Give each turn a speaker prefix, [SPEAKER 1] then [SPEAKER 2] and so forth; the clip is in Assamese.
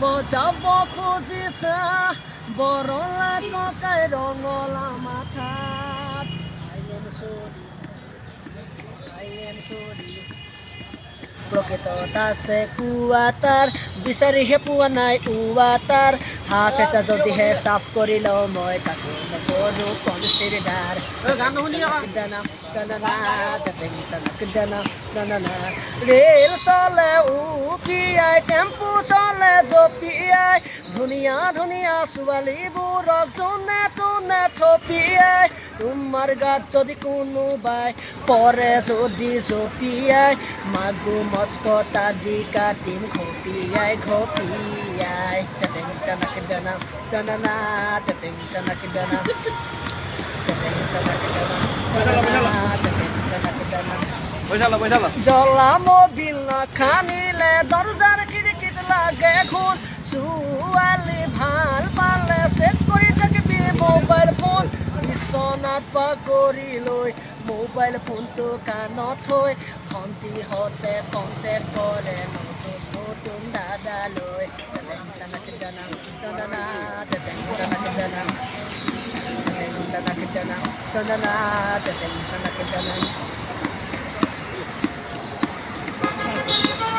[SPEAKER 1] বজাব খুজিছে বৰলা ককাই ৰঙলা মাথাত I am sorry প্ৰকৃতত আছে কুৱাটাৰ বিচাৰিহে পোৱা নাই উৱাটাৰ হাত এটা যদিহে চাফ কৰি লওঁ মই তাকো নকৰো কনচিডাৰ ৰেল চলে উকিয়াই টেম্পু চলে জপিয়াই ধুনীয়া ধুনীয়া ছোৱালীবোৰক যোনে তোনে থপিয়াই তোমাৰ গাত যদি কোনোবাই পৰে যদি জপিয়াই মাগু মস্কটা দি কাটিম ঘপিয়াই ঘপিয়াই তেতেং টানাক দানা দানা তেতেং টানাক দানা তেতেং টানাক দানা তেতেং টানাক দানা জ্বলা মবিল নাখানিলে দরজার খিড়কিত লাগে খুন ছোৱালী ভাল পালে চেক কৰি থাকিবি মোবাইল ফোন বিচনাত বাগৰি লৈ মোবাইল ফোনটো কাণত থৈ ভণ্টিহঁতে কণ্টেক্ট কৰে নতুন নতুন দাদালৈ তেতেং টানাক দানা দানা তেতেং টানাক দানা তেতেং টানাক দানা দানা তেতেং টানাক দানা